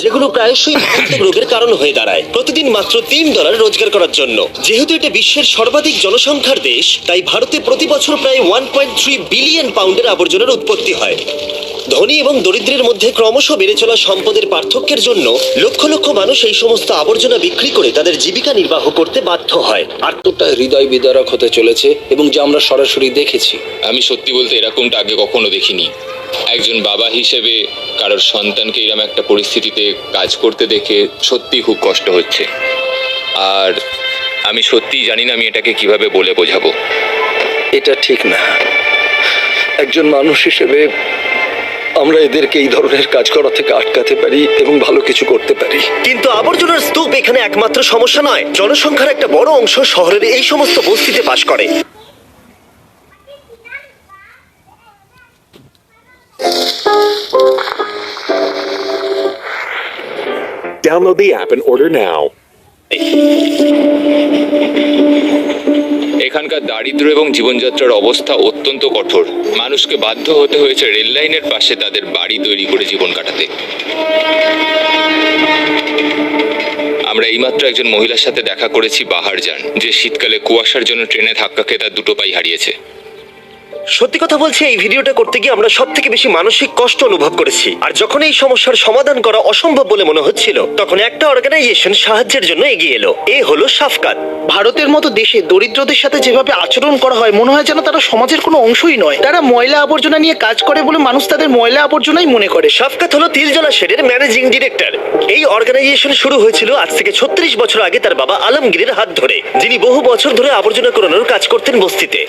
যেগুলো প্রায়শই মারাত্মক রোগের কারণ হয়ে দাঁড়ায়। প্রতিদিন মাত্র $3 রোজগার করার জন্য। যেহেতু এটা বিশ্বের সর্বাধিক জনসংখ্যার দেশ, তাই ভারতে প্রতি বছর প্রায় 1.3 বিলিয়ন পাউন্ডের আবর্জনার উৎপত্তি হয়। ধনী এবং দরিদ্রের মধ্যে ক্রমশ বেড়ে চলা সম্পদের পার্থক্যের জন্য লক্ষ লক্ষ মানুষ এই সমস্ত আবর্জনা বিক্রি করে তাদের জীবিকা নির্বাহ করতে বাধ্য হয়। আর তোটা হৃদয় বিদারক হতে চলেছে এবং যা আমরা সরাসরি দেখেছি। আমি সত্যি বলতে এরকমটা আগে কখনো দেখিনি। একজন বাবা হিসেবে কারোর সন্তানকে এরকম একটা পরিস্থিতিতে কাজ করতে দেখে সত্যি খুব কষ্ট হচ্ছে। আর আমি সত্যিই জানি না আমি এটাকে কিভাবে বলে বোঝাবো। এটা ঠিক না। একজন মানুষ হিসেবে আমরা এদেরকে এই ধরনের কাজ করা থেকে আটকাতে পারি এবং ভালো কিছু করতে পারি। কিন্তু আবর্জনার স্তূপ এখানে একমাত্র সমস্যা নয়। জনসংখ্যার একটা বড় অংশ শহরের এই সমস্ত বস্তিতে বাস করে। Download the app and order now. এখানকার দারিদ্র্য এবং জীবনযাত্রার অবস্থা অত্যন্ত কঠোর। মানুষকে বাধ্য হতে হয়েছে রেল লাইনের পাশে তাদের বাড়ি তৈরি করে জীবন কাটাতে। আমরা এইমাত্র একজন মহিলার সাথে দেখা করেছি, বাহার যান, যে শীতকালে কুয়াশার জন্য ট্রেনে ধাক্কা খেয়ে তার দুটো পাই হারিয়েছে। সত্যি কথা বলছি, এই ভিডিওটা করতে গিয়ে আমরা সব থেকে বেশি মানসিক কষ্ট অনুভব করেছি। আর যখন এই সমস্যার সমাধান করা অসম্ভব বলে মনে হচ্ছিল, তখন একটা অর্গানাইজেশন সাহায্যের জন্য এগিয়ে এলো। এ হলো সাফকাত। ভারতের মতো দেশে দরিদ্রদের সাথে যেভাবে আচরণ করা হয়, মনে হয় যেন তারা সমাজের কোনো অংশই নয়। তারা ময়লা আবর্জনা নিয়ে কাজ করে বলে মানুষ তাদের ময়লা আবর্জনাই মনে করে। সাফকাত হলো তিলজলা শেডের ম্যানেজিং ডিরেক্টর। এই অর্গানাইজেশন শুরু হয়েছিল আজ থেকে 36 বছর আগে তার বাবা আলমগীরের হাত ধরে, যিনি বহু বছর ধরে আবর্জনা কুড়ানোর কাজ করতেন বস্তিতে।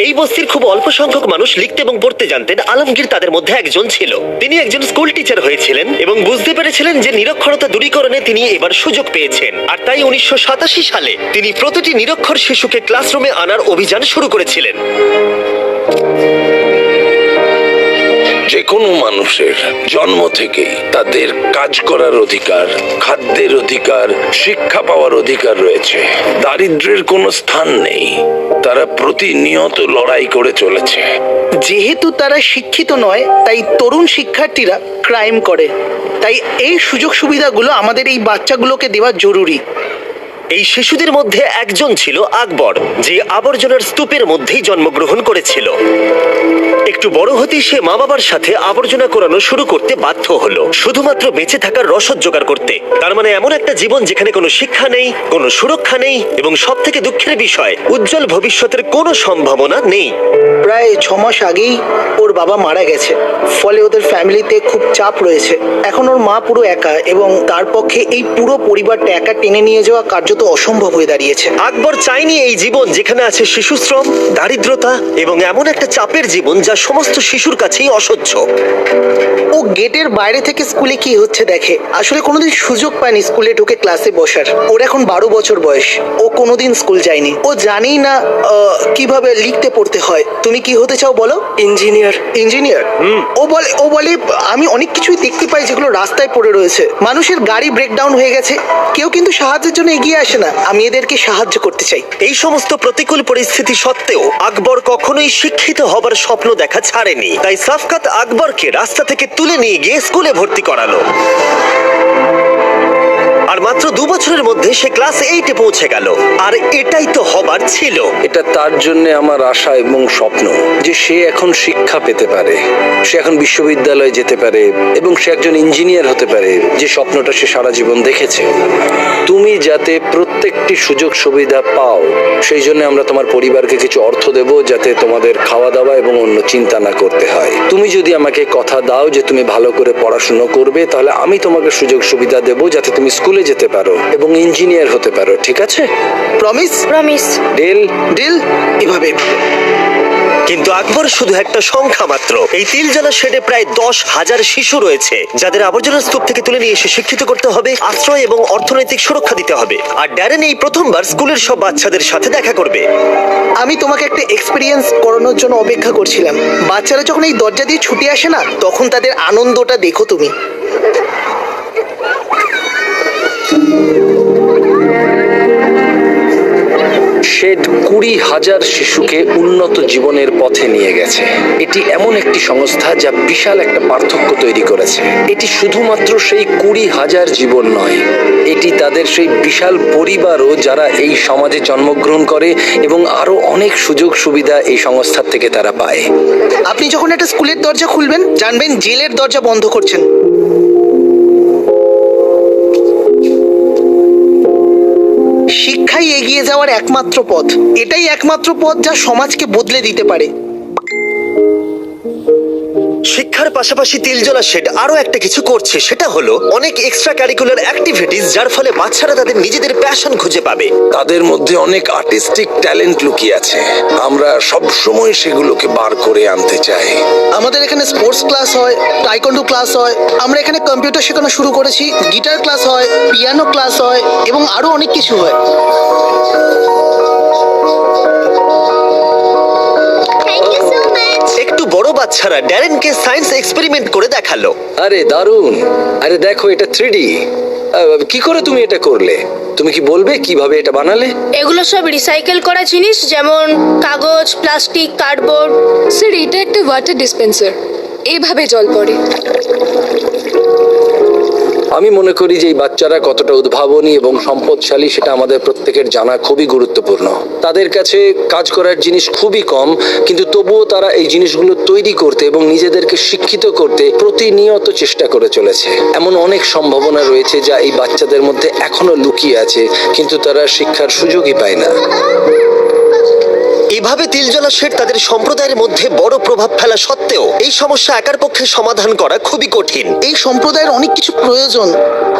এই বস্তির খুব অল্প সংখ্যক মানুষ লিখতে এবং পড়তে জানতেন। আলমগীর তাদের মধ্যে একজন ছিল। তিনি একজন স্কুল টিচার হয়েছিলেন এবং বুঝতে পেরেছিলেন যে নিরক্ষরতা দূরীকরণে তিনি এবার সুযোগ পেয়েছেন। আর তাই 1987 সালে তিনি প্রতিটি নিরক্ষর শিশুকে ক্লাসরুমে আনার অভিযান শুরু করেছিলেন। যে কোনো মানুষের জন্ম থেকেই তাদের কাজ করার অধিকার, খাদ্যের অধিকার, শিক্ষা পাওয়ার অধিকার রয়েছে। দারিদ্র্যের কোনো স্থান নেই। তারা প্রতিনিয়ত লড়াই করে চলেছে। যেহেতু তারা শিক্ষিত নয়, তাই তরুণ শিক্ষার্থীরা ক্রাইম করে। তাই এই সুযোগ সুবিধাগুলো আমাদের এই বাচ্চাগুলোকে দেওয়া জরুরি। এই শিশুদের মধ্যে একজন ছিল আকবর, যে আবর্জনার স্তূপের মধ্যেই জন্মগ্রহণ করেছিল। একটু বড় হতেই সে মা বাবার সাথে আবর্জনা কোরানো শুরু করতে বাধ্য হলো, শুধুমাত্র বেঁচে থাকার রসদ জোগাড় করতে। তার মানে এমন একটা জীবন যেখানে কোনো শিক্ষা নেই, কোনো সুরক্ষা নেই, এবং সব থেকে দুঃখের বিষয়, উজ্জ্বল ভবিষ্যতের কোনো সম্ভাবনা নেই। প্রায় 6 মাস আগেই ওর বাবা মারা গেছে, ফলে ওদের ফ্যামিলিতে খুব চাপ রয়েছে। এখন ওর মা পুরো একা, এবং তার পক্ষে এই পুরো পরিবারটা একা টেনে নিয়ে যাওয়া কার্যত অসম্ভব হয়ে দাঁড়িয়েছে। আকবর চাইনি এই জীবন যেখানে আছে শিশুশ্রম, দারিদ্রতা এবং এমন একটা চাপের জীবন যা সমস্ত শিশুর কাছেই অসহ্য। ও গেটের বাইরে থেকে স্কুলে কি হচ্ছে দেখে। আসলে কোনোদিন সুযোগ পায়নি স্কুলে ঢুকে ক্লাসে বসার। ওর এখন 12 বছর বয়স। ও কোনোদিন স্কুল যায়নি। ও জানেই না কিভাবে লিখতে পড়তে হয়। তুমি কি হতে চাও বলো? ইঞ্জিনিয়ার। ইঞ্জিনিয়ার? ও বলে আমি অনেক কিছুই দেখতে পাই যেগুলো রাস্তায় পড়ে রয়েছে। মানুষের গাড়ি ব্রেকডাউন হয়ে গেছে, কেউ কিন্তু সাহায্যের জন্য এগিয়ে আসে না। আমি এদেরকে সাহায্য করতে চাই। এই সমস্ত প্রতিকূল পরিস্থিতি সত্ত্বেও আকবর কখনোই শিক্ষিত হবার স্বপ্ন দেখা ছাড়েনি। তাই সাফকাত আকবরকে রাস্তা থেকে তুলে নিয়ে গিয়ে স্কুলে ভর্তি করালো। আর মাত্র 2 বছরের মধ্যে সে ক্লাস 8-এ পৌঁছে গেল। আর এটাই তো হবার ছিল। এটা তার জন্য আমার আশা এবং স্বপ্ন যে সে এখন শিক্ষা পেতে পারে, সে এখন বিশ্ববিদ্যালয়ে যেতে পারে এবং সে একজন ইঞ্জিনিয়ার হতে পারে, যে স্বপ্নটা সে সারা জীবন দেখেছে। তুমি যাতে প্রত্যেকটি সুযোগ সুবিধা পাও, সেই জন্য আমরা তোমার পরিবারকে কিছু অর্থ দেব, যাতে তোমাদের খাওয়া দাওয়া এবং অন্য চিন্তা না করতে হয়। তুমি যদি আমাকে কথা দাও যে তুমি ভালো করে পড়াশোনা করবে, তাহলে আমি তোমাকে সুযোগ সুবিধা দেব যাতে তুমি স্কুলে যেতে পারো এবং ইঞ্জিনিয়ার হতে পারো। ঠিক আছে? প্রমিস? প্রমিস। ডিল? ডিল। এভাবে। কিন্তু আকবর শুধু একটা সংখ্যা মাত্র। এই তিলজলা শেডে প্রায় 10,000 শিশু রয়েছে, যাদের আবর্জনার স্তূপ থেকে তুলে নিয়ে এসে শিক্ষিত করতে হবে, আশ্রয় এবং অর্থনৈতিক সুরক্ষা দিতে হবে। আর ড্যারেন এই প্রথমবার স্কুলের সব বাচ্চাদের সাথে দেখা করবে। আমি তোমাকে একটা এক্সপেরিয়েন্স করানোর জন্য অপেক্ষা করছিলাম। বাচ্চারা যখন এই দরজা দিয়ে ছুটে আসে না, তখন তাদের আনন্দটা দেখো তুমি। শেড 20,000 শিশুকে উন্নত জীবনের পথে নিয়ে গেছে। এটি এমন একটি সংস্থা যা বিশাল একটা পার্থক্য তৈরি করেছে। এটি শুধুমাত্র সেই 20,000 জীবন নয়, এটি তাদের সেই বিশাল পরিবারও যারা এই সমাজে জন্মগ্রহণ করে, এবং আরো অনেক সুযোগ সুবিধা এই সংস্থার থেকে তারা পায়। আপনি যখন একটা স্কুলের দরজা খুলবেন, জানবেন জেলের দরজা বন্ধ করছেন। শিক্ষাই এগিয়ে যাওয়ার একমাত্র পথ। এটাই একমাত্র পথ যা সমাজকে বদলে দিতে পারে। শিক্ষার পাশাপাশি তিলজলা শেড আরো একটা কিছু করছে, সেটা হলো অনেক এক্সট্রা কারিকুলার অ্যাক্টিভিটিস, যার ফলে বাচ্চারা তাদের নিজেদের প্যাশন খুঁজে পাবে। তাদের মধ্যে অনেক আর্টিস্টিক ট্যালেন্ট লুকিয়ে আছে, আমরা সব সময় সেগুলোকে বার করে আনতে চাই। আমাদের এখানে স্পোর্টস ক্লাস হয়, টাইকোয়ান্ডো ক্লাস হয়, আমরা এখানে কম্পিউটার শেখানো শুরু করেছি, গিটার ক্লাস হয়, পিয়ানো ক্লাস হয়, এবং আরো অনেক কিছু হয়। একটু বড় বাচ্চারা ড্যারেনকে সায়েন্স এক্সপেরিমেন্ট করে দেখালো। আরে দারুণ! আরে দেখো, এটা 3D। কি করে তুমি এটা করলে? তুমি কি বলবে কিভাবে এটা বানালে? এগুলো সব রিসাইকেল করা জিনিস, যেমন কাগজ, প্লাস্টিক, কার্ডবোর্ড। স্যার, এটা একটা ওয়াটার ডিসপেন্সার, এইভাবে জল পড়ে। আমি মনে করি যে এই বাচ্চারা কতটা উদ্ভাবনী এবং সম্পদশালী সেটা আমাদের প্রত্যেকের জানা খুবই গুরুত্বপূর্ণ। তাদের কাছে কাজ করার জিনিস খুবই কম, কিন্তু তবুও তারা এই জিনিসগুলো তৈরি করতে এবং নিজেদেরকে শিক্ষিত করতে প্রতিনিয়ত চেষ্টা করে চলেছে। এমন অনেক সম্ভাবনা রয়েছে যা এই বাচ্চাদের মধ্যে এখনো লুকিয়ে আছে, কিন্তু তারা শিক্ষার সুযোগই পায় না। এভাবে তিলজলা শেড তাদের সম্প্রদায়ের মধ্যে বড় প্রভাব ফেলা সত্ত্বেও এই সমস্যা একার পক্ষে সমাধান করা খুবই কঠিন। এই সম্প্রদায়ের অনেক কিছু প্রয়োজন,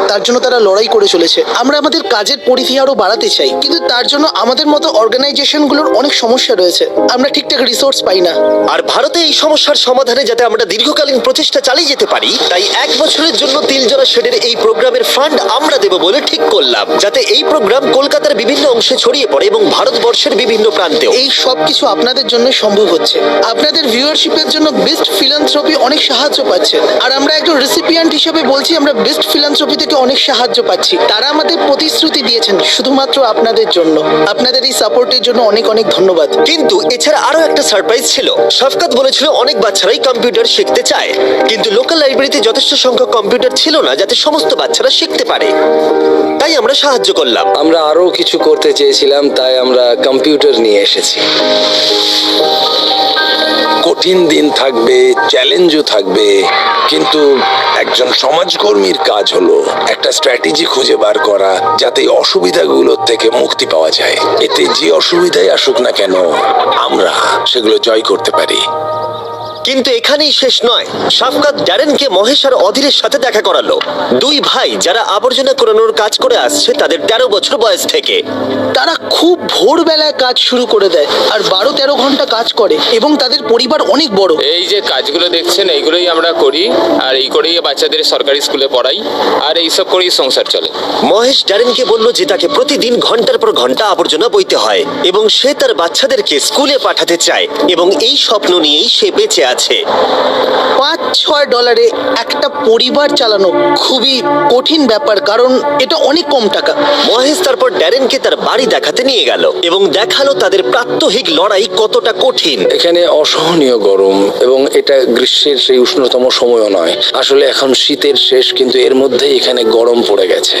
তার জন্য তারা লড়াই করে চলেছে। আমরা আমাদের কাজের পরিধি আরো বাড়াতে চাই, কিন্তু তার জন্য আমাদের মতো অর্গানাইজেশনগুলোর অনেক সমস্যা রয়েছে। আমরা ঠিকঠাক রিসোর্স পাই না। আর ভারতে এই সমস্যার সমাধানে যাতে আমরা দীর্ঘকালীন প্রচেষ্টা চালিয়ে যেতে পারি, তাই 1 বছরের জন্য তিলজলা শেডের এই প্রোগ্রামের ফান্ড আমরা দেব বলে ঠিক করলাম, যাতে এই প্রোগ্রাম কলকাতার বিভিন্ন অংশে ছড়িয়ে পড়ে এবং ভারতবর্ষের বিভিন্ন প্রান্তেও। এই সবকিছু আপনাদের জন্য সম্ভব হচ্ছে। আপনাদের ভিউয়ারশিপের জন্য বেস্ট ফিলান্থ্রপি অনেক সাহায্য পাচ্ছে, আর আমরা একজন রেসিপিয়েন্ট হিসেবে বলছি, আমরা বেস্ট ফিলান্থ্রপি থেকে অনেক সাহায্য পাচ্ছি। তারা আমাদের প্রতিশ্রুতি দিয়েছেন শুধুমাত্র আপনাদের জন্য। আপনাদের এই সাপোর্টের জন্য অনেক অনেক ধন্যবাদ। কিন্তু এছাড়া আরো একটা সারপ্রাইজ ছিল। শফকাত বলেছিল অনেক বাচ্চারাই কম্পিউটার শিখতে চায়, কিন্তু লোকাল লাইব্রেরিতে যথেষ্ট সংখ্যক কম্পিউটার ছিল না যাতে সমস্ত বাচ্চারা শিখতে পারে। তাই আমরা সাহায্য করলাম। আমরা আরো কিছু করতে চেয়েছিলাম, তাই আমরা কম্পিউটার নিয়ে এসেছি। কঠিন দিন থাকবে, চ্যালেঞ্জও থাকবে, কিন্তু একজন সমাজকর্মীর কাজ হলো একটা স্ট্র্যাটেজি খুঁজে বার করা যাতে এই অসুবিধাগুলোর থেকে মুক্তি পাওয়া যায়। এতে যে অসুবিধাই আসুক না কেন, আমরা সেগুলো জয় করতে পারি। কিন্তু এখানেই শেষ নয়। শফকাত ড্যারেনকে মহেশ আর অধীরের সাথে দেখা করালো, দুই ভাই যারা আবর্জনা কুড়ানোর কাজ করে আসছে তাদের 13 বছর বয়স থেকে। তারা খুব ভোরবেলায় কাজ শুরু করে দেয় আর 12-13 ঘন্টা কাজ করে, এবং তাদের পরিবার অনেক বড়। এই যে কাজগুলো দেখছেন এইগুলোই আমরা করি, আর এই করেই বাচ্চাদের সরকারি স্কুলে পড়াই, আর এইসব করেই সংসার চলে। মহেশ ড্যারেনকে বলল যে তাকে প্রতিদিন ঘন্টার পর ঘন্টা আবর্জনা বইতে হয়, এবং সে তার বাচ্চাদেরকে স্কুলে পাঠাতে চায়, এবং এই স্বপ্ন নিয়েই সে বেঁচে আছে। 5-6 ডলারে একটা পরিবার চালানো খুবই কঠিন ব্যাপার, কারণ এটা অনেক কম টাকা। মহেশ তারপর ড্যারেনকে তার বাড়ি দেখাতে নিয়ে গেল এবং দেখালো তাদের প্রাত্যহিক লড়াই কতটা কঠিন। এখানে অসহনীয় গরম, এবং এটা গ্রীষ্মের সেই উষ্ণতম সময়ও নয়। আসলে এখন শীতের শেষ, কিন্তু এর মধ্যেই এখানে গরম পড়ে গেছে।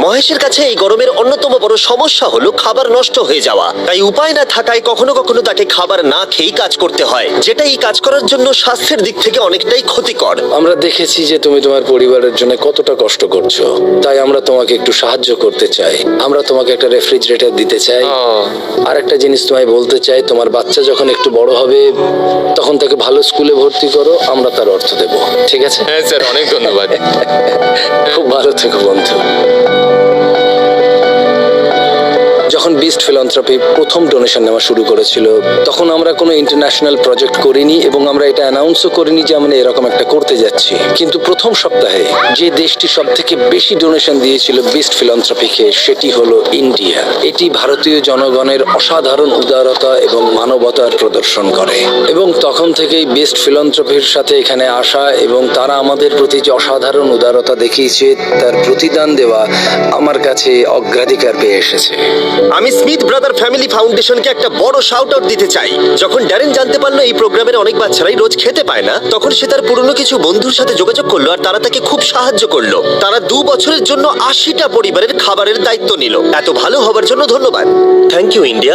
মহেশের কাছে এই গরমের অন্যতম বড় সমস্যা হলো খাবার নষ্ট হয়ে যাওয়া। তাই উপায় না থাকায় কখনো কখনো তাকে খাবার না খেয়েই কাজ করতে হয়, যেটা এই কাজ করার জন্য স্বাস্থ্যের দিক থেকে অনেকটাই ক্ষতিকর। আমরা দেখেছি যে তুমি তোমার পরিবারের জন্য কতটা কষ্ট করছো, তাই আমরা তোমাকে একটু সাহায্য করতে চাই। আমরা তোমাকে একটা রেফ্রিজারেটর দিতে চাই। আর একটা জিনিস তোমায় বলতে চাই, তোমার বাচ্চা যখন একটু বড় হবে তখন তাকে ভালো স্কুলে ভর্তি করো, আমরা তার অর্থ দেব, ঠিক আছে? হ্যাঁ স্যার, অনেক ধন্যবাদ। খুব ভালো থেকো বন্ধু। যখন বিস্ট ফিলান্থ্রপি প্রথম ডোনেশন নেওয়া শুরু করেছিল, তখন আমরা কোনো ইন্টারন্যাশনাল প্রজেক্ট করিনি, এবং আমরা এটা অ্যানাউন্সও করিনি যে আমরা এরকম একটা করতে যাচ্ছি। কিন্তু প্রথম সপ্তাহে যে দেশটি সব থেকে বেশি ডোনেশন দিয়েছিল বিস্ট ফিলান্থ্রপিকে, সেটি হলো ইন্ডিয়া। এটি ভারতীয় জনগণের অসাধারণ উদারতা এবং মানবতার প্রদর্শন করে, এবং তখন থেকেই বিস্ট ফিলান্থ্রপির সাথে এখানে আসা এবং তারা আমাদের প্রতি যে অসাধারণ উদারতা দেখিয়েছে তার প্রতিদান দেওয়া আমার কাছে অগ্রাধিকার পেয়ে এসেছে। আমি স্মিথ ব্রাদার ফ্যামিলি ফাউন্ডেশনকে একটা বড় শাউট আউট দিতে চাই। যখন ড্যারেন জানতে পারলো এই প্রোগ্রামের অনেক বাচ্চারাই রোজ খেতে পায় না, তখন সে তার পুরনো কিছু বন্ধুর সাথে যোগাযোগ করলো আর তারা তাকে খুব সাহায্য করলো। তারা 2 বছরের জন্য 80টা পরিবারের খাবারের দায়িত্ব নিল। এত ভালো হবার জন্য ধন্যবাদ। Thank you India.